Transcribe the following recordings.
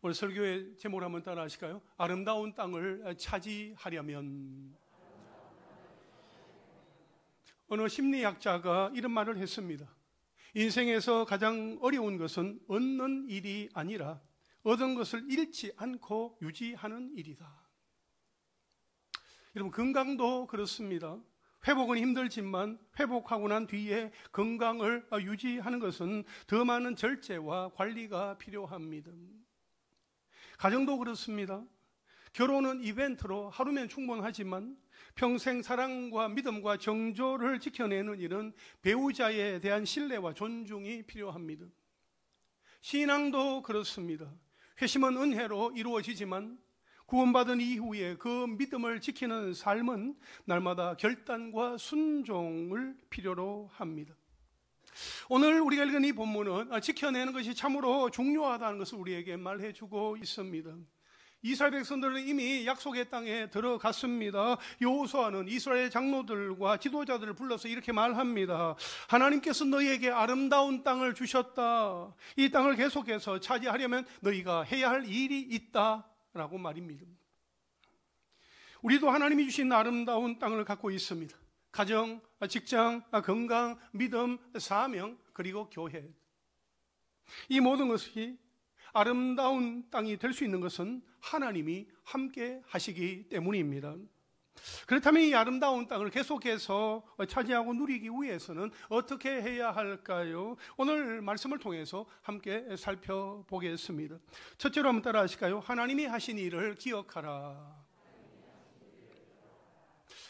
오늘 설교의 제목을 한번 따라 하실까요? 아름다운 땅을 차지하려면. 어느 심리학자가 이런 말을 했습니다. 인생에서 가장 어려운 것은 얻는 일이 아니라 얻은 것을 잃지 않고 유지하는 일이다. 여러분, 건강도 그렇습니다. 회복은 힘들지만 회복하고 난 뒤에 건강을 유지하는 것은 더 많은 절제와 관리가 필요합니다. 가정도 그렇습니다. 결혼은 이벤트로 하루면 충분하지만 평생 사랑과 믿음과 정조를 지켜내는 일은 배우자에 대한 신뢰와 존중이 필요합니다. 신앙도 그렇습니다. 회심은 은혜로 이루어지지만 구원받은 이후에 그 믿음을 지키는 삶은 날마다 결단과 순종을 필요로 합니다. 오늘 우리가 읽은 이 본문은 지켜내는 것이 참으로 중요하다는 것을 우리에게 말해주고 있습니다. 이스라엘 백성들은 이미 약속의 땅에 들어갔습니다. 여호수아는 이스라엘 장로들과 지도자들을 불러서 이렇게 말합니다. 하나님께서 너희에게 아름다운 땅을 주셨다. 이 땅을 계속해서 차지하려면 너희가 해야 할 일이 있다라고 말입니다. 우리도 하나님이 주신 아름다운 땅을 갖고 있습니다. 가정, 직장, 건강, 믿음, 사명, 그리고 교회. 이 모든 것이 아름다운 땅이 될 수 있는 것은 하나님이 함께 하시기 때문입니다. 그렇다면 이 아름다운 땅을 계속해서 차지하고 누리기 위해서는 어떻게 해야 할까요? 오늘 말씀을 통해서 함께 살펴보겠습니다. 첫째로 한번 따라 하실까요? 하나님이 하신 일을 기억하라.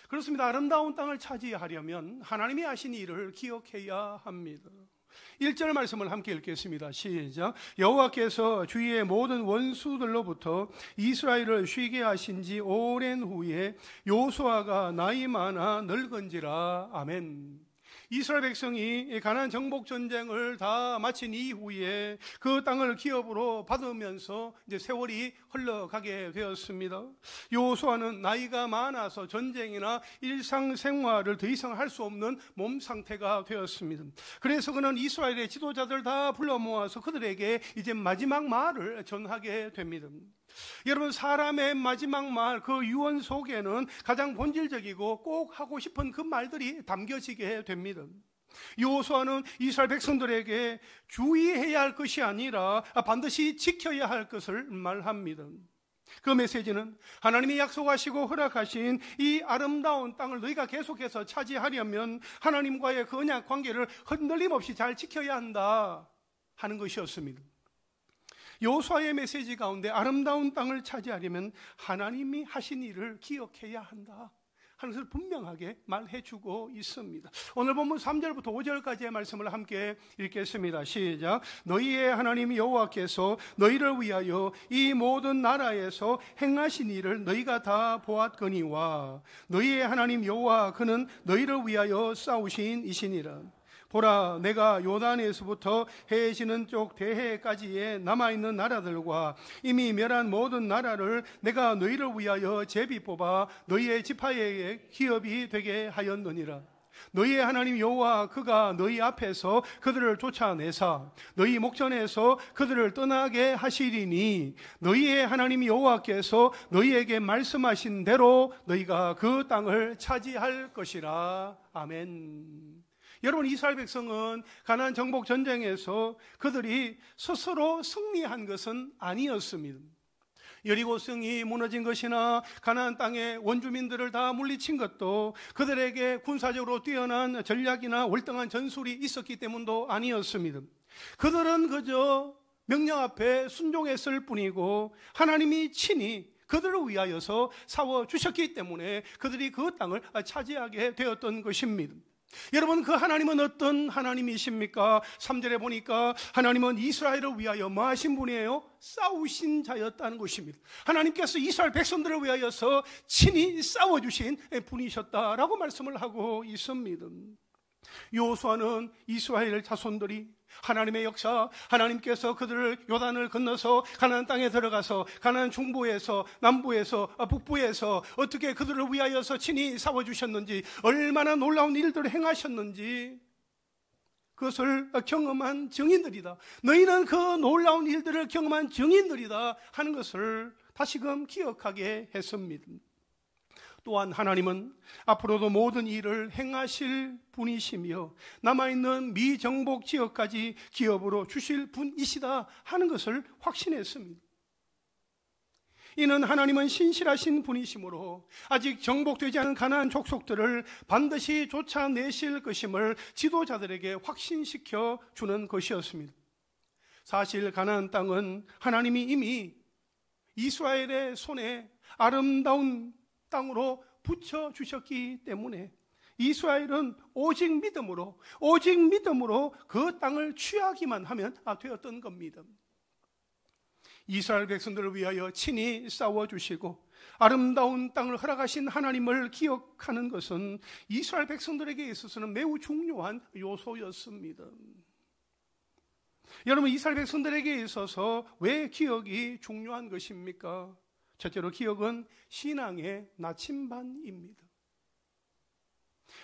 그렇습니다. 아름다운 땅을 차지하려면 하나님이 하신 일을 기억해야 합니다. 1절 말씀을 함께 읽겠습니다. 시작. 여호와께서 주위의 모든 원수들로부터 이스라엘을 쉬게 하신 지 오랜 후에 여호수아가 나이 많아 늙은지라. 아멘. 이스라엘 백성이 가나안 정복 전쟁을 다 마친 이후에 그 땅을 기업으로 받으면서 이제 세월이 흘러가게 되었습니다. 여호수아는 나이가 많아서 전쟁이나 일상생활을 더 이상 할 수 없는 몸 상태가 되었습니다. 그래서 그는 이스라엘의 지도자들 다 불러 모아서 그들에게 이제 마지막 말을 전하게 됩니다. 여러분, 사람의 마지막 말, 그 유언 속에는 가장 본질적이고 꼭 하고 싶은 그 말들이 담겨지게 됩니다. 여호수아는 이스라엘 백성들에게 주의해야 할 것이 아니라 반드시 지켜야 할 것을 말합니다. 그 메시지는 하나님이 약속하시고 허락하신 이 아름다운 땅을 너희가 계속해서 차지하려면 하나님과의 그 언약 관계를 흔들림 없이 잘 지켜야 한다 하는 것이었습니다. 여호수아의 메시지 가운데 아름다운 땅을 차지하려면 하나님이 하신 일을 기억해야 한다 하는 것을 분명하게 말해주고 있습니다. 오늘 본문 3절부터 5절까지의 말씀을 함께 읽겠습니다. 시작. 너희의 하나님 여호와께서 너희를 위하여 이 모든 나라에서 행하신 일을 너희가 다 보았거니와 너희의 하나님 여호와 그는 너희를 위하여 싸우신 이시니라. 보라, 내가 요단에서부터 해에 지는 쪽 대해까지의 남아있는 나라들과 이미 멸한 모든 나라를 내가 너희를 위하여 제비 뽑아 너희의 지파의 기업이 되게 하였느니라. 너희의 하나님 여호와 그가 너희 앞에서 그들을 쫓아내사 너희 목전에서 그들을 떠나게 하시리니 너희의 하나님 여호와께서 너희에게 말씀하신 대로 너희가 그 땅을 차지할 것이라. 아멘. 여러분, 이스라엘 백성은 가나안 정복 전쟁에서 그들이 스스로 승리한 것은 아니었습니다. 여리고성이 무너진 것이나 가나안 땅의 원주민들을 다 물리친 것도 그들에게 군사적으로 뛰어난 전략이나 월등한 전술이 있었기 때문도 아니었습니다. 그들은 그저 명령 앞에 순종했을 뿐이고 하나님이 친히 그들을 위하여서 싸워주셨기 때문에 그들이 그 땅을 차지하게 되었던 것입니다. 여러분, 그 하나님은 어떤 하나님이십니까? 3절에 보니까 하나님은 이스라엘을 위하여 뭐 하신 분이에요? 싸우신 자였다는 것입니다. 하나님께서 이스라엘 백성들을 위하여서 친히 싸워주신 분이셨다라고 말씀을 하고 있습니다. 여호수아는 이스라엘 자손들이 하나님의 역사, 하나님께서 그들을 요단을 건너서 가나안 땅에 들어가서 가나안 중부에서 남부에서 북부에서 어떻게 그들을 위하여서 친히 싸워주셨는지, 얼마나 놀라운 일들을 행하셨는지 그것을 경험한 증인들이다. 너희는 그 놀라운 일들을 경험한 증인들이다 하는 것을 다시금 기억하게 했습니다. 또한 하나님은 앞으로도 모든 일을 행하실 분이시며 남아있는 미정복 지역까지 기업으로 주실 분이시다 하는 것을 확신했습니다. 이는 하나님은 신실하신 분이시므로 아직 정복되지 않은 가나안 족속들을 반드시 쫓아내실 것임을 지도자들에게 확신시켜 주는 것이었습니다. 사실 가나안 땅은 하나님이 이미 이스라엘의 손에 아름다운 땅으로 붙여주셨기 때문에 이스라엘은 오직 믿음으로 그 땅을 취하기만 하면 되었던 겁니다. 이스라엘 백성들을 위하여 친히 싸워주시고 아름다운 땅을 허락하신 하나님을 기억하는 것은 이스라엘 백성들에게 있어서는 매우 중요한 요소였습니다. 여러분, 이스라엘 백성들에게 있어서 왜 기억이 중요한 것입니까? 첫째로 기억은 신앙의 나침반입니다.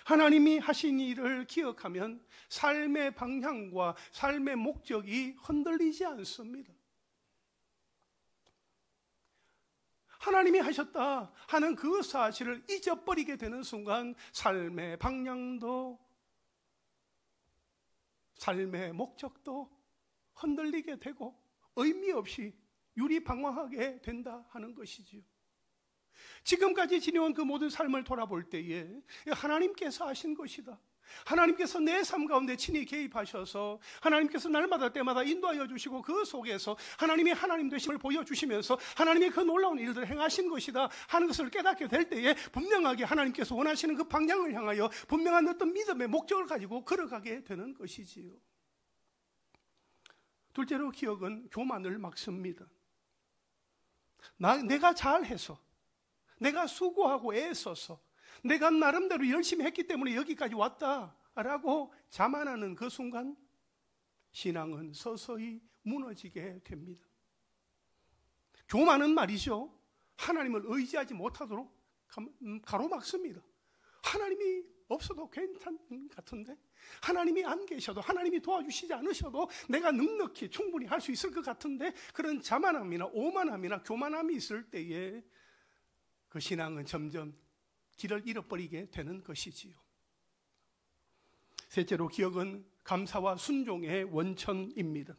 하나님이 하신 일을 기억하면 삶의 방향과 삶의 목적이 흔들리지 않습니다. 하나님이 하셨다 하는 그 사실을 잊어버리게 되는 순간 삶의 방향도 삶의 목적도 흔들리게 되고 의미 없이 유리방황하게 된다 하는 것이지요. 지금까지 지내온 그 모든 삶을 돌아볼 때에 하나님께서 하신 것이다. 하나님께서 내 삶 가운데 친히 개입하셔서 하나님께서 날마다 때마다 인도하여 주시고 그 속에서 하나님이 하나님 되심을 보여주시면서 하나님이 그 놀라운 일들을 행하신 것이다 하는 것을 깨닫게 될 때에 분명하게 하나님께서 원하시는 그 방향을 향하여 분명한 어떤 믿음의 목적을 가지고 걸어가게 되는 것이지요. 둘째로 기억은 교만을 막습니다. 내가 잘해서, 내가 수고하고 애써서, 내가 나름대로 열심히 했기 때문에 여기까지 왔다라고 자만하는 그 순간 신앙은 서서히 무너지게 됩니다. 교만은 말이죠, 하나님을 의지하지 못하도록 가로막습니다. 하나님이 없어도 괜찮은 것 같은데, 하나님이 안 계셔도, 하나님이 도와주시지 않으셔도 내가 넉넉히 충분히 할 수 있을 것 같은데, 그런 자만함이나 오만함이나 교만함이 있을 때에 그 신앙은 점점 길을 잃어버리게 되는 것이지요. 셋째로 기억은 감사와 순종의 원천입니다.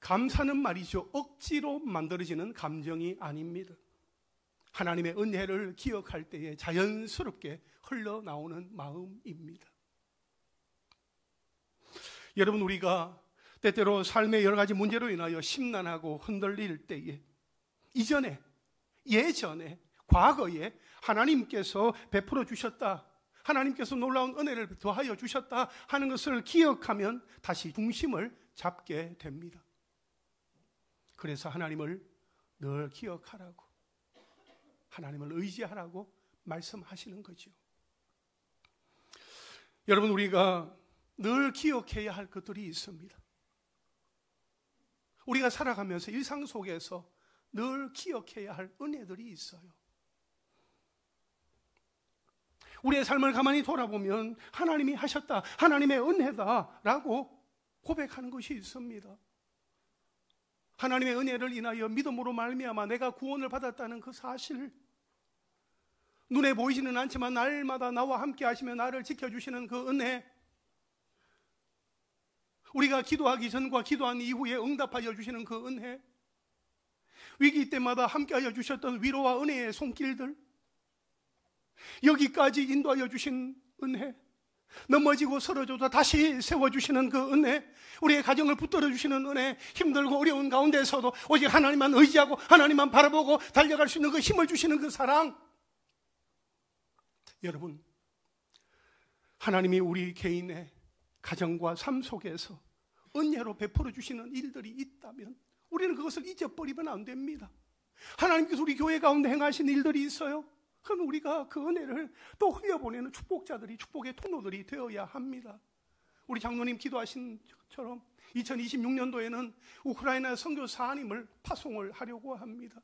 감사는 말이죠, 억지로 만들어지는 감정이 아닙니다. 하나님의 은혜를 기억할 때에 자연스럽게 흘러나오는 마음입니다. 여러분, 우리가 때때로 삶의 여러 가지 문제로 인하여 심란하고 흔들릴 때에 예전에 과거에 하나님께서 베풀어 주셨다, 하나님께서 놀라운 은혜를 더하여 주셨다 하는 것을 기억하면 다시 중심을 잡게 됩니다. 그래서 하나님을 늘 기억하라고, 하나님을 의지하라고 말씀하시는 거죠. 여러분, 우리가 늘 기억해야 할 것들이 있습니다. 우리가 살아가면서 일상 속에서 늘 기억해야 할 은혜들이 있어요. 우리의 삶을 가만히 돌아보면 하나님이 하셨다, 하나님의 은혜다라고 고백하는 것이 있습니다. 하나님의 은혜를 인하여 믿음으로 말미암아 내가 구원을 받았다는 그 사실, 눈에 보이지는 않지만 날마다 나와 함께 하시며 나를 지켜주시는 그 은혜, 우리가 기도하기 전과 기도한 이후에 응답하여 주시는 그 은혜, 위기 때마다 함께하여 주셨던 위로와 은혜의 손길들, 여기까지 인도하여 주신 은혜, 넘어지고 쓰러져도 다시 세워주시는 그 은혜, 우리의 가정을 붙들어 주시는 은혜, 힘들고 어려운 가운데서도 오직 하나님만 의지하고 하나님만 바라보고 달려갈 수 있는 그 힘을 주시는 그 사랑. 여러분, 하나님이 우리 개인의 가정과 삶 속에서 은혜로 베풀어 주시는 일들이 있다면 우리는 그것을 잊어버리면 안 됩니다. 하나님께서 우리 교회 가운데 행하신 일들이 있어요. 그럼 우리가 그 은혜를 또 흘려보내는 축복자들이, 축복의 통로들이 되어야 합니다. 우리 장로님 기도하신 것처럼 2026년도에는 우크라이나 선교사님을 파송을 하려고 합니다.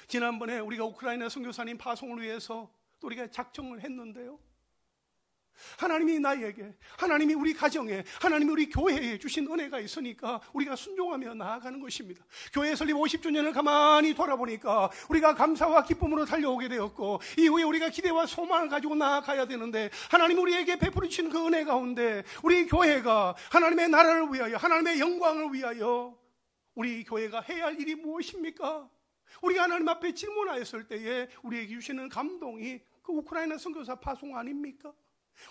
지난번에 우리가 우크라이나 선교사님 파송을 위해서 또 우리가 작정을 했는데요, 하나님이 나에게, 하나님이 우리 가정에, 하나님이 우리 교회에 주신 은혜가 있으니까 우리가 순종하며 나아가는 것입니다. 교회 설립 50주년을 가만히 돌아보니까 우리가 감사와 기쁨으로 달려오게 되었고, 이후에 우리가 기대와 소망을 가지고 나아가야 되는데, 하나님 우리에게 베풀어 주신 그 은혜 가운데 우리 교회가 하나님의 나라를 위하여, 하나님의 영광을 위하여 우리 교회가 해야 할 일이 무엇입니까? 우리가 하나님 앞에 질문하였을 때에 우리에게 주시는 감동이 그 우크라이나 선교사 파송 아닙니까?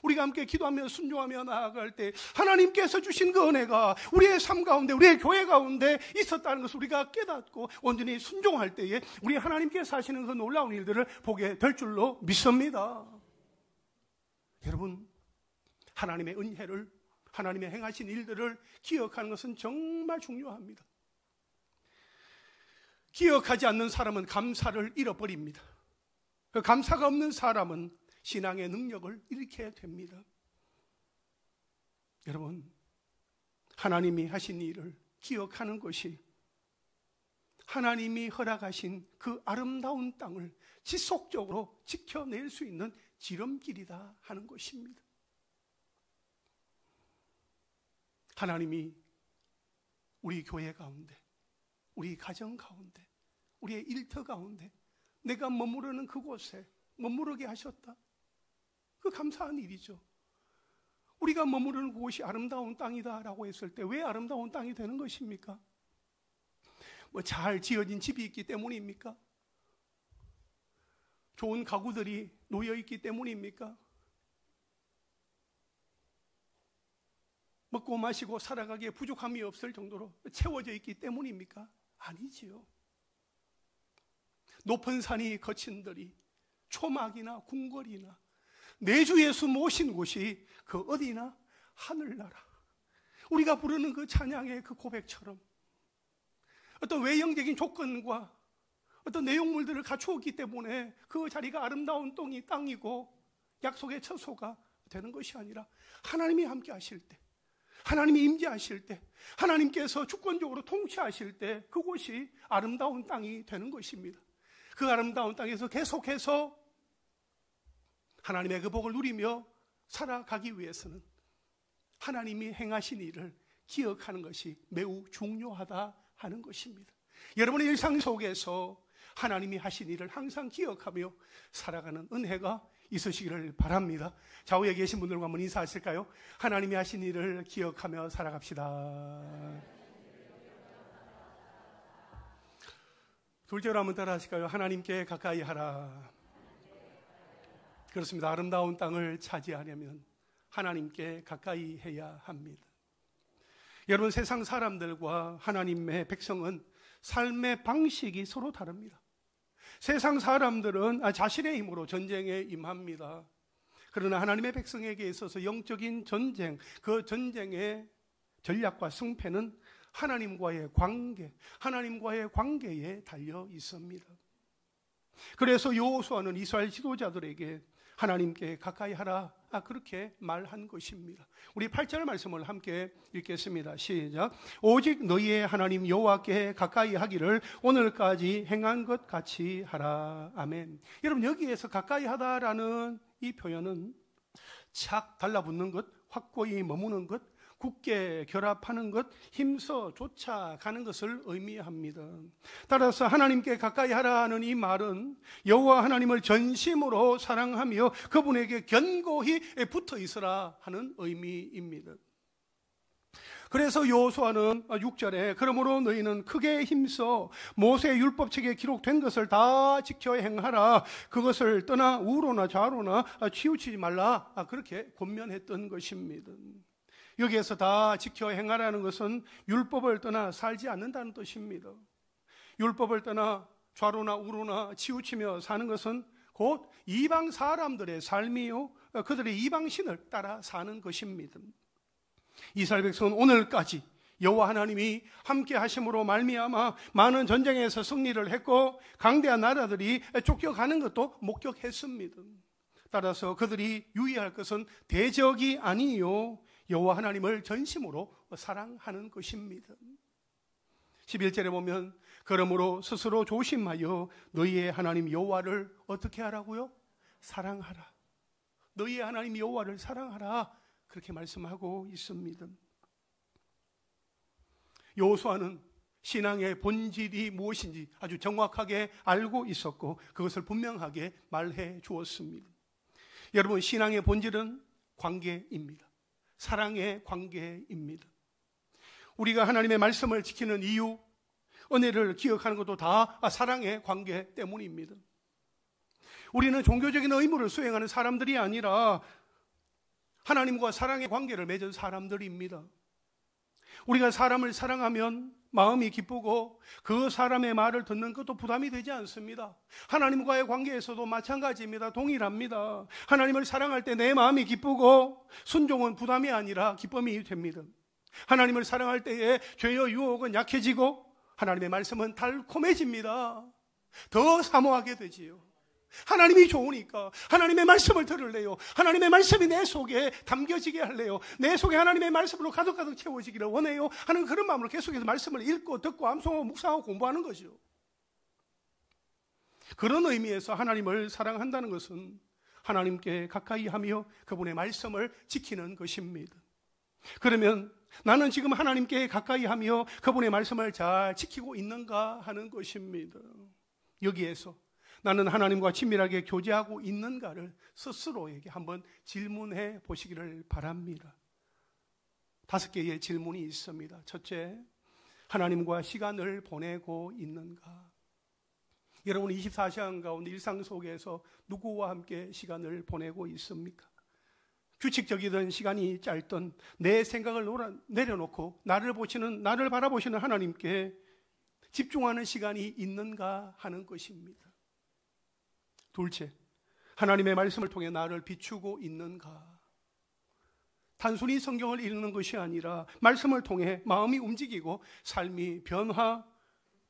우리가 함께 기도하며 순종하며 나아갈 때 하나님께서 주신 그 은혜가 우리의 삶 가운데, 우리의 교회 가운데 있었다는 것을 우리가 깨닫고 온전히 순종할 때에 우리 하나님께서 하시는 그 놀라운 일들을 보게 될 줄로 믿습니다. 여러분, 하나님의 은혜를, 하나님의 행하신 일들을 기억하는 것은 정말 중요합니다. 기억하지 않는 사람은 감사를 잃어버립니다. 그 감사가 없는 사람은 신앙의 능력을 잃게 됩니다. 여러분, 하나님이 하신 일을 기억하는 것이 하나님이 허락하신 그 아름다운 땅을 지속적으로 지켜낼 수 있는 지름길이다 하는 것입니다. 하나님이 우리 교회 가운데, 우리 가정 가운데, 우리의 일터 가운데 내가 머무르는 그곳에 머무르게 하셨다. 그 감사한 일이죠. 우리가 머무르는 곳이 아름다운 땅이다라고 했을 때 왜 아름다운 땅이 되는 것입니까? 뭐 잘 지어진 집이 있기 때문입니까? 좋은 가구들이 놓여 있기 때문입니까? 먹고 마시고 살아가기에 부족함이 없을 정도로 채워져 있기 때문입니까? 아니지요. 높은 산이 거친 들이, 초막이나 궁궐이나 내 주 예수 모신 곳이 그 어디나 하늘나라. 우리가 부르는 그 찬양의 그 고백처럼 어떤 외형적인 조건과 어떤 내용물들을 갖추었기 때문에 그 자리가 아름다운 땅이고 약속의 처소가 되는 것이 아니라 하나님이 함께 하실 때, 하나님이 임재하실 때, 하나님께서 주권적으로 통치하실 때 그곳이 아름다운 땅이 되는 것입니다. 그 아름다운 땅에서 계속해서 하나님의 그 복을 누리며 살아가기 위해서는 하나님이 행하신 일을 기억하는 것이 매우 중요하다 하는 것입니다. 여러분의 일상 속에서 하나님이 하신 일을 항상 기억하며 살아가는 은혜가 있으시기를 바랍니다. 좌우에 계신 분들과 한번 인사하실까요? 하나님이 하신 일을 기억하며 살아갑시다. 둘째로 한번 따라 하실까요? 하나님께 가까이 하라. 그렇습니다. 아름다운 땅을 차지하려면 하나님께 가까이 해야 합니다. 여러분, 세상 사람들과 하나님의 백성은 삶의 방식이 서로 다릅니다. 세상 사람들은 자신의 힘으로 전쟁에 임합니다. 그러나 하나님의 백성에게 있어서 영적인 전쟁, 그 전쟁의 전략과 승패는 하나님과의 관계에 달려 있습니다. 그래서 여호수아는 이스라엘 지도자들에게 하나님께 가까이 하라, 그렇게 말한 것입니다. 우리 8절 말씀을 함께 읽겠습니다. 시작. 오직 너희의 하나님 여호와께 가까이 하기를 오늘까지 행한 것 같이 하라. 아멘. 여러분, 여기에서 가까이 하다라는 이 표현은 착 달라붙는 것, 확고히 머무는 것, 굳게 결합하는 것, 힘써 쫓아가는 것을 의미합니다. 따라서 하나님께 가까이 하라는 이 말은 여호와 하나님을 전심으로 사랑하며 그분에게 견고히 붙어 있으라 하는 의미입니다. 그래서 여호수아는 6절에 그러므로 너희는 크게 힘써 모세의 율법책에 기록된 것을 다 지켜 행하라. 그것을 떠나 우로나 좌로나 치우치지 말라. 그렇게 권면했던 것입니다. 여기에서 다 지켜 행하라는 것은 율법을 떠나 살지 않는다는 뜻입니다. 율법을 떠나 좌로나 우로나 치우치며 사는 것은 곧 이방 사람들의 삶이요, 그들의 이방신을 따라 사는 것입니다. 이스라엘 백성은 오늘까지 여호와 하나님이 함께 하심으로 말미암아 많은 전쟁에서 승리를 했고 강대한 나라들이 쫓겨가는 것도 목격했습니다. 따라서 그들이 유의할 것은 대적이 아니요 여호와 하나님을 전심으로 사랑하는 것입니다. 11절에 보면 그러므로 스스로 조심하여 너희의 하나님 여호와를 어떻게 하라고요? 사랑하라. 너희의 하나님 여호와를 사랑하라, 그렇게 말씀하고 있습니다. 여호수아는 신앙의 본질이 무엇인지 아주 정확하게 알고 있었고 그것을 분명하게 말해 주었습니다. 여러분, 신앙의 본질은 관계입니다. 사랑의 관계입니다. 우리가 하나님의 말씀을 지키는 이유, 은혜를 기억하는 것도 다 사랑의 관계 때문입니다. 우리는 종교적인 의무를 수행하는 사람들이 아니라 하나님과 사랑의 관계를 맺은 사람들입니다. 우리가 사람을 사랑하면 마음이 기쁘고 그 사람의 말을 듣는 것도 부담이 되지 않습니다. 하나님과의 관계에서도 마찬가지입니다. 동일합니다. 하나님을 사랑할 때 내 마음이 기쁘고 순종은 부담이 아니라 기쁨이 됩니다. 하나님을 사랑할 때에 죄의 유혹은 약해지고 하나님의 말씀은 달콤해집니다. 더 사모하게 되지요. 하나님이 좋으니까 하나님의 말씀을 들을래요. 하나님의 말씀이 내 속에 담겨지게 할래요. 내 속에 하나님의 말씀으로 가득가득 채워지기를 원해요 하는 그런 마음으로 계속해서 말씀을 읽고 듣고 암송하고 묵상하고 공부하는 거죠. 그런 의미에서 하나님을 사랑한다는 것은 하나님께 가까이 하며 그분의 말씀을 지키는 것입니다. 그러면 나는 지금 하나님께 가까이 하며 그분의 말씀을 잘 지키고 있는가 하는 것입니다. 여기에서 나는 하나님과 친밀하게 교제하고 있는가를 스스로에게 한번 질문해 보시기를 바랍니다. 5개의 질문이 있습니다. 첫째, 하나님과 시간을 보내고 있는가? 여러분 24시간 가운데 일상 속에서 누구와 함께 시간을 보내고 있습니까? 규칙적이든 시간이 짧든 내 생각을 내려놓고 나를 바라보시는 하나님께 집중하는 시간이 있는가 하는 것입니다. 둘째, 하나님의 말씀을 통해 나를 비추고 있는가? 단순히 성경을 읽는 것이 아니라 말씀을 통해 마음이 움직이고 삶이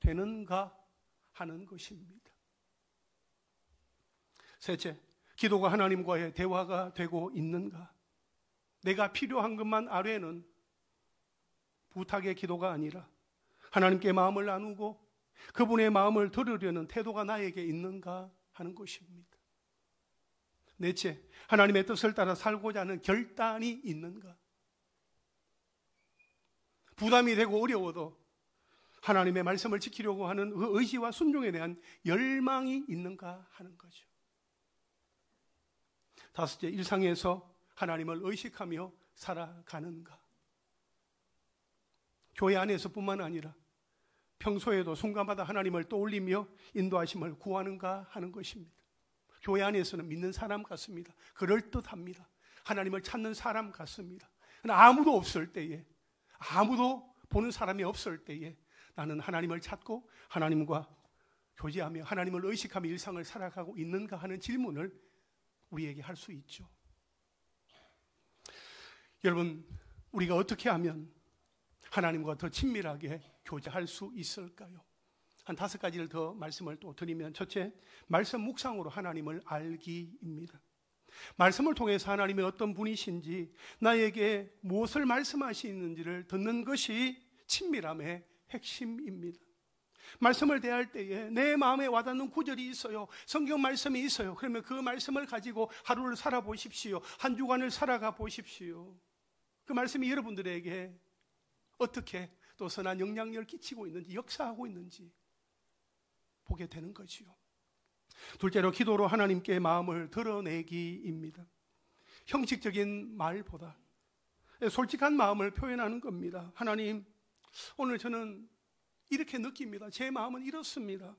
변화되는가 하는 것입니다. 셋째, 기도가 하나님과의 대화가 되고 있는가? 내가 필요한 것만 아뢰는 부탁의 기도가 아니라 하나님께 마음을 나누고 그분의 마음을 들으려는 태도가 나에게 있는가 하는 것입니다. 넷째, 하나님의 뜻을 따라 살고자 하는 결단이 있는가? 부담이 되고 어려워도 하나님의 말씀을 지키려고 하는 그 의지와 순종에 대한 열망이 있는가 하는 거죠. 다섯째, 일상에서 하나님을 의식하며 살아가는가? 교회 안에서뿐만 아니라 평소에도 순간마다 하나님을 떠올리며 인도하심을 구하는가 하는 것입니다. 교회 안에서는 믿는 사람 같습니다. 그럴듯합니다. 하나님을 찾는 사람 같습니다. 아무도 없을 때에, 아무도 보는 사람이 없을 때에 나는 하나님을 찾고 하나님과 교제하며 하나님을 의식하며 일상을 살아가고 있는가 하는 질문을 우리에게 할 수 있죠. 여러분, 우리가 어떻게 하면 하나님과 더 친밀하게 교제할 수 있을까요? 한 5가지를 더 말씀을 또 드리면, 첫째, 말씀 묵상으로 하나님을 알기입니다. 말씀을 통해서 하나님이 어떤 분이신지, 나에게 무엇을 말씀하시는지를 듣는 것이 친밀함의 핵심입니다. 말씀을 대할 때에 내 마음에 와닿는 구절이 있어요. 성경 말씀이 있어요. 그러면 그 말씀을 가지고 하루를 살아보십시오. 한 주간을 살아가 보십시오. 그 말씀이 여러분들에게 어떻게 또 선한 영향력을 끼치고 있는지, 역사하고 있는지 보게 되는 거지요. 둘째로 기도로 하나님께 마음을 드러내기입니다. 형식적인 말보다 솔직한 마음을 표현하는 겁니다. 하나님, 오늘 저는 이렇게 느낍니다. 제 마음은 이렇습니다.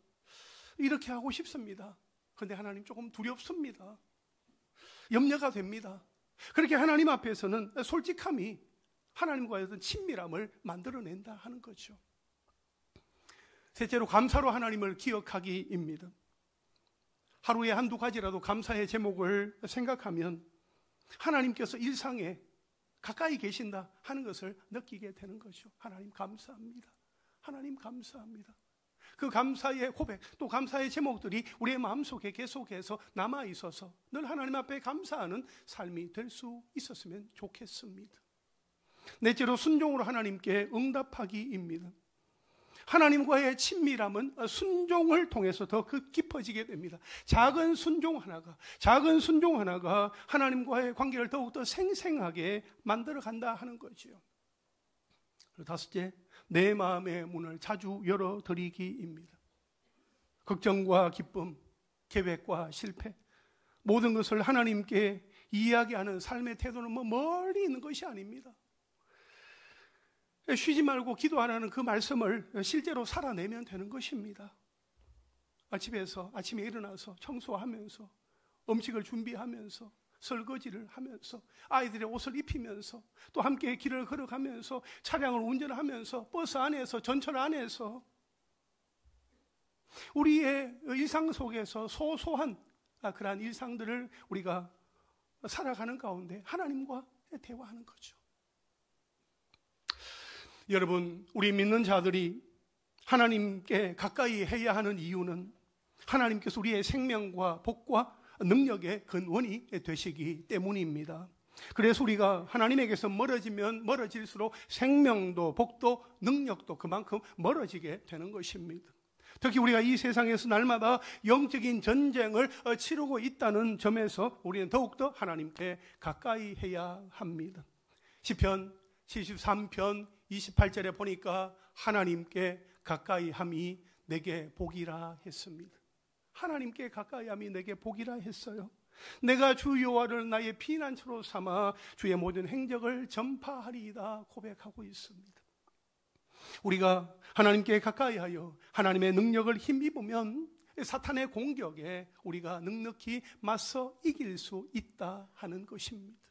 이렇게 하고 싶습니다. 그런데 하나님 조금 두렵습니다. 염려가 됩니다. 그렇게 하나님 앞에서는 솔직함이 하나님과의 어떤 친밀함을 만들어낸다 하는 거죠. 셋째로 감사로 하나님을 기억하기입니다. 하루에 한두 가지라도 감사의 제목을 생각하면 하나님께서 일상에 가까이 계신다 하는 것을 느끼게 되는 거죠. 하나님 감사합니다. 하나님 감사합니다. 그 감사의 고백, 또 감사의 제목들이 우리의 마음속에 계속해서 남아있어서 늘 하나님 앞에 감사하는 삶이 될 수 있었으면 좋겠습니다. 넷째로 순종으로 하나님께 응답하기입니다. 하나님과의 친밀함은 순종을 통해서 더 깊어지게 됩니다. 작은 순종 하나가 하나님과의 관계를 더욱더 생생하게 만들어 간다 하는 거죠. 그리고 다섯째, 내 마음의 문을 자주 열어드리기입니다. 걱정과 기쁨, 계획과 실패, 모든 것을 하나님께 이야기하는 삶의 태도는 멀리 있는 것이 아닙니다. 쉬지 말고 기도하라는 그 말씀을 실제로 살아내면 되는 것입니다. 집에서 아침에 일어나서 청소하면서, 음식을 준비하면서, 설거지를 하면서, 아이들의 옷을 입히면서, 또 함께 길을 걸어가면서, 차량을 운전하면서, 버스 안에서, 전철 안에서 우리의 일상 속에서 소소한 그러한 일상들을 우리가 살아가는 가운데 하나님과 대화하는 거죠. 여러분, 우리 믿는 자들이 하나님께 가까이 해야 하는 이유는 하나님께서 우리의 생명과 복과 능력의 근원이 되시기 때문입니다. 그래서 우리가 하나님에게서 멀어지면 멀어질수록 생명도 복도 능력도 그만큼 멀어지게 되는 것입니다. 특히 우리가 이 세상에서 날마다 영적인 전쟁을 치르고 있다는 점에서 우리는 더욱더 하나님께 가까이 해야 합니다. 시편 73편 28절에 보니까 하나님께 가까이함이 내게 복이라 했습니다. 하나님께 가까이함이 내게 복이라 했어요. 내가 주 여호와를 나의 피난처로 삼아 주의 모든 행적을 전파하리이다 고백하고 있습니다. 우리가 하나님께 가까이하여 하나님의 능력을 힘입으면 사탄의 공격에 우리가 넉넉히 맞서 이길 수 있다 하는 것입니다.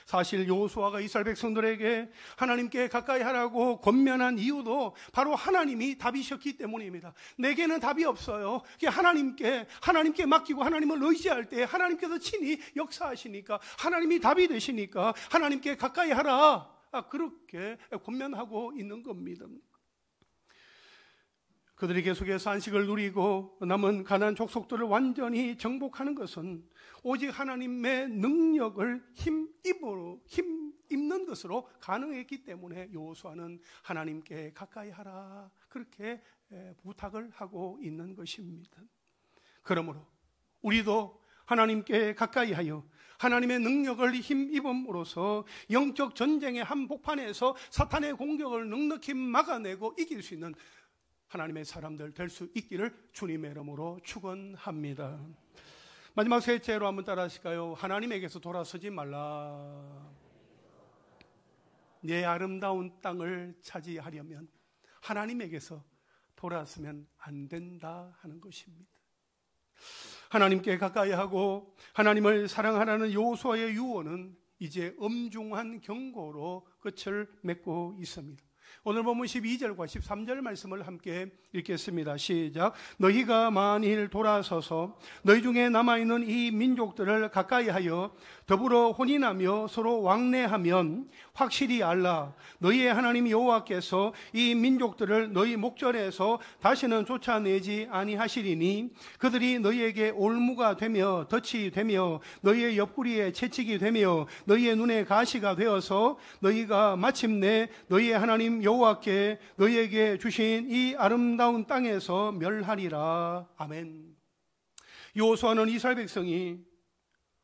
사실 여호수아가 이스라엘 백성들에게 하나님께 가까이 하라고 권면한 이유도 바로 하나님이 답이셨기 때문입니다. 내게는 답이 없어요. 하나님께 맡기고 하나님을 의지할 때 하나님께서 친히 역사하시니까, 하나님이 답이 되시니까 하나님께 가까이 하라, 그렇게 권면하고 있는 겁니다. 그들이 계속해서 안식을 누리고 남은 가나안 족속들을 완전히 정복하는 것은 오직 하나님의 능력을 힘입는 것으로 가능했기 때문에 여호수아는 하나님께 가까이 하라, 그렇게 부탁을 하고 있는 것입니다. 그러므로 우리도 하나님께 가까이 하여 하나님의 능력을 힘입음으로써 영적 전쟁의 한복판에서 사탄의 공격을 넉넉히 막아내고 이길 수 있는 하나님의 사람들 될 수 있기를 주님의 이름으로 축원합니다. 마지막 셋째로 한번 따라 하실까요? 하나님에게서 돌아서지 말라. 내 아름다운 땅을 차지하려면 하나님에게서 돌아서면 안 된다 하는 것입니다. 하나님께 가까이 하고 하나님을 사랑하라는 여호수아의 유언은 이제 엄중한 경고로 끝을 맺고 있습니다. 오늘 본문 12절과 13절 말씀을 함께 읽겠습니다. 시작. 너희가 만일 돌아서서 너희 중에 남아있는 이 민족들을 가까이하여 더불어 혼인하며 서로 왕래하면 확실히 알라. 너희의 하나님 여호와께서 이 민족들을 너희 목전에서 다시는 쫓아내지 아니하시리니 그들이 너희에게 올무가 되며 덫이 되며 너희의 옆구리에 채찍이 되며 너희의 눈에 가시가 되어서 너희가 마침내 너희의 하나님 여호와께 너희에게 주신 이 아름다운 땅에서 멸하리라. 아멘. 여호수아는 이스라엘 백성이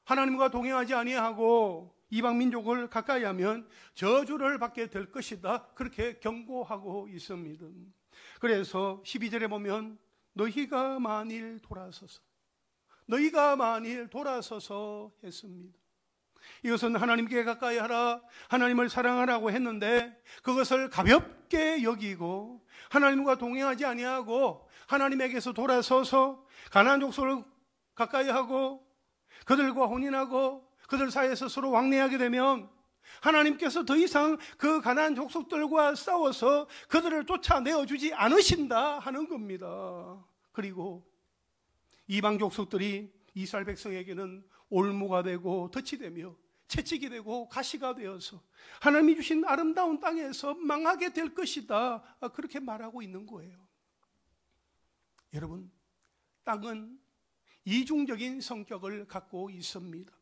하나님과 동행하지 아니하고 이방 민족을 가까이 하면 저주를 받게 될 것이다, 그렇게 경고하고 있습니다. 그래서 12절에 보면 너희가 만일 돌아서서 했습니다. 이것은 하나님께 가까이 하라, 하나님을 사랑하라고 했는데 그것을 가볍게 여기고 하나님과 동행하지 아니하고 하나님에게서 돌아서서 가나안 족속을 가까이 하고 그들과 혼인하고 그들 사이에서 서로 왕래하게 되면 하나님께서 더 이상 그 가나안 족속들과 싸워서 그들을 쫓아내어주지 않으신다 하는 겁니다. 그리고 이방 족속들이 이스라엘 백성에게는 올무가 되고 덫이 되며 채찍이 되고 가시가 되어서 하나님이 주신 아름다운 땅에서 망하게 될 것이다, 그렇게 말하고 있는 거예요. 여러분, 땅은 이중적인 성격을 갖고 있습니다.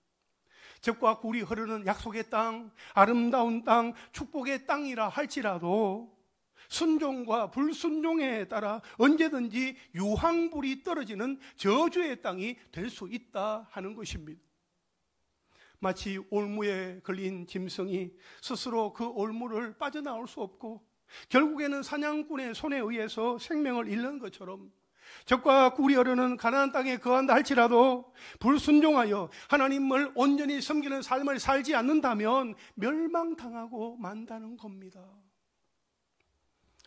젖과 꿀이 흐르는 약속의 땅, 아름다운 땅, 축복의 땅이라 할지라도 순종과 불순종에 따라 언제든지 유황불이 떨어지는 저주의 땅이 될 수 있다 하는 것입니다. 마치 올무에 걸린 짐승이 스스로 그 올무를 빠져나올 수 없고 결국에는 사냥꾼의 손에 의해서 생명을 잃는 것처럼 적과 꿀이 흐르는 가나안 땅에 거한다 할지라도 불순종하여 하나님을 온전히 섬기는 삶을 살지 않는다면 멸망당하고 만다는 겁니다.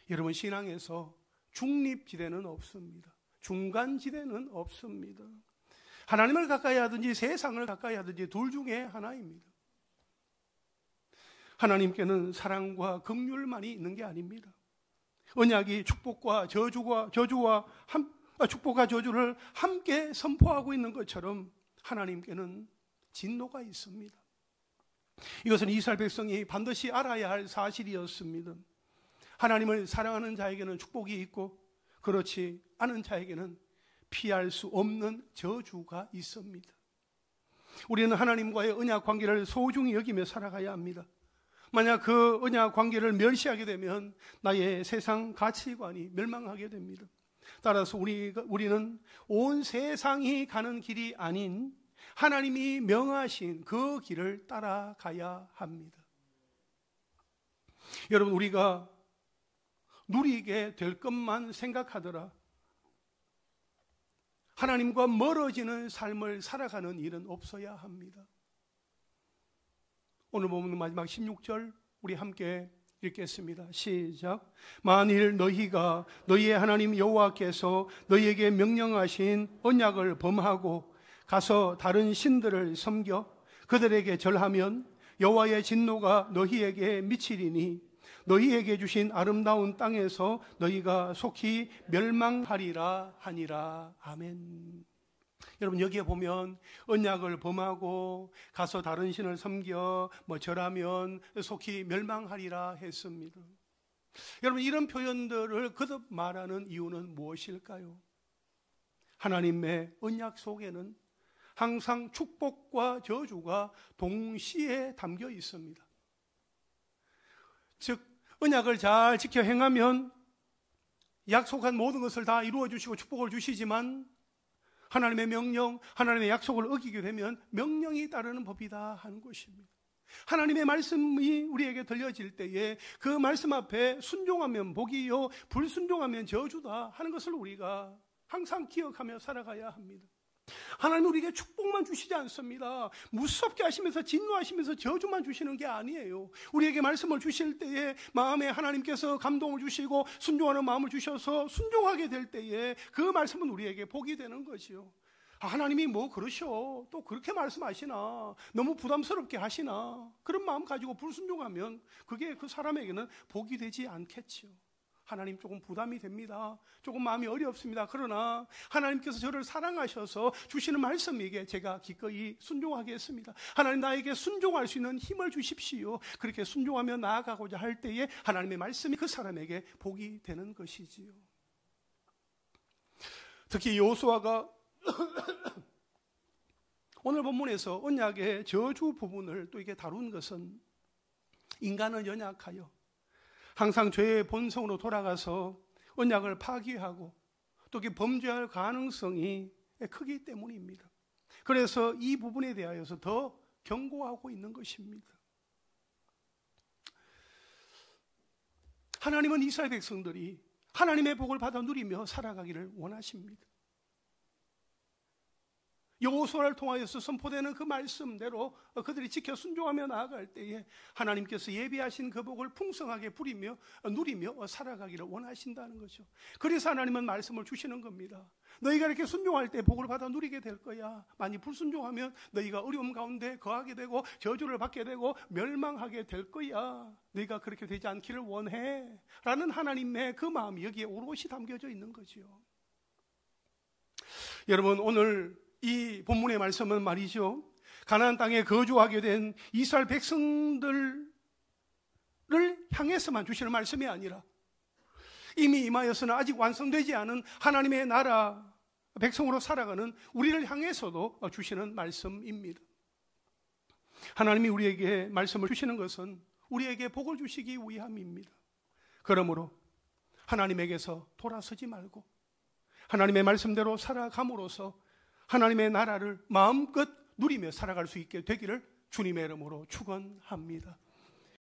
여러분, 신앙에서 중립지대는 없습니다. 중간지대는 없습니다. 하나님을 가까이 하든지 세상을 가까이 하든지 둘 중에 하나입니다. 하나님께는 사랑과 긍휼만이 있는 게 아닙니다. 언약이 축복과 저주를 함께 선포하고 있는 것처럼 하나님께는 진노가 있습니다. 이것은 이스라엘 백성이 반드시 알아야 할 사실이었습니다. 하나님을 사랑하는 자에게는 축복이 있고 그렇지 않은 자에게는 피할 수 없는 저주가 있습니다. 우리는 하나님과의 언약 관계를 소중히 여기며 살아가야 합니다. 만약 그 언약 관계를 멸시하게 되면 나의 세상 가치관이 멸망하게 됩니다. 따라서 우리는 온 세상이 가는 길이 아닌 하나님이 명하신 그 길을 따라가야 합니다. 여러분, 우리가 누리게 될 것만 생각하더라 하나님과 멀어지는 삶을 살아가는 일은 없어야 합니다. 오늘 보면 마지막 16절 우리 함께 읽겠습니다. 시작. 만일 너희가 너희의 하나님 여호와께서 너희에게 명령하신 언약을 범하고 가서 다른 신들을 섬겨 그들에게 절하면 여호와의 진노가 너희에게 미치리니 너희에게 주신 아름다운 땅에서 너희가 속히 멸망하리라 하니라. 아멘. 여러분, 여기에 보면 언약을 범하고 가서 다른 신을 섬겨 절하면 속히 멸망하리라 했습니다. 여러분, 이런 표현들을 거듭 말하는 이유는 무엇일까요? 하나님의 언약 속에는 항상 축복과 저주가 동시에 담겨 있습니다. 즉, 언약을 잘 지켜 행하면 약속한 모든 것을 다 이루어 주시고 축복을 주시지만 하나님의 명령, 하나님의 약속을 어기게 되면 명령이 따르는 법이다 하는 것입니다. 하나님의 말씀이 우리에게 들려질 때에 그 말씀 앞에 순종하면 복이요 불순종하면 저주다 하는 것을 우리가 항상 기억하며 살아가야 합니다. 하나님은 우리에게 축복만 주시지 않습니다. 무섭게 하시면서 진노하시면서 저주만 주시는 게 아니에요. 우리에게 말씀을 주실 때에 마음에 하나님께서 감동을 주시고 순종하는 마음을 주셔서 순종하게 될 때에 그 말씀은 우리에게 복이 되는 거지요. 하나님이 뭐 그러셔? 또 그렇게 말씀하시나? 너무 부담스럽게 하시나? 그런 마음 가지고 불순종하면 그게 그 사람에게는 복이 되지 않겠지요. 하나님 조금 부담이 됩니다. 조금 마음이 어렵습니다. 그러나 하나님께서 저를 사랑하셔서 주시는 말씀에게 제가 기꺼이 순종하겠습니다. 하나님 나에게 순종할 수 있는 힘을 주십시오. 그렇게 순종하며 나아가고자 할 때에 하나님의 말씀이 그 사람에게 복이 되는 것이지요. 특히 여호수아가 오늘 본문에서 언약의 저주 부분을 또 이게 다룬 것은 인간은 연약하여 항상 죄의 본성으로 돌아가서 언약을 파기하고 또 범죄할 가능성이 크기 때문입니다. 그래서 이 부분에 대하여서 더 경고하고 있는 것입니다. 하나님은 이스라엘 백성들이 하나님의 복을 받아 누리며 살아가기를 원하십니다. 여호수아를 통하여서 선포되는 그 말씀대로 그들이 지켜 순종하며 나아갈 때에 하나님께서 예비하신 그 복을 풍성하게 누리며 살아가기를 원하신다는 거죠. 그래서 하나님은 말씀을 주시는 겁니다. 너희가 이렇게 순종할 때 복을 받아 누리게 될 거야. 만약 불순종하면 너희가 어려움 가운데 거하게 되고 저주를 받게 되고 멸망하게 될 거야. 너희가 그렇게 되지 않기를 원해 라는 하나님의 그 마음이 여기에 오롯이 담겨져 있는 거죠. 여러분, 오늘 이 본문의 말씀은 말이죠, 가나안 땅에 거주하게 된 이스라엘 백성들을 향해서만 주시는 말씀이 아니라 이미 임하여서는 아직 완성되지 않은 하나님의 나라 백성으로 살아가는 우리를 향해서도 주시는 말씀입니다. 하나님이 우리에게 말씀을 주시는 것은 우리에게 복을 주시기 위함입니다. 그러므로 하나님에게서 돌아서지 말고 하나님의 말씀대로 살아감으로써 하나님의 나라를 마음껏 누리며 살아갈 수 있게 되기를 주님의 이름으로 축원합니다.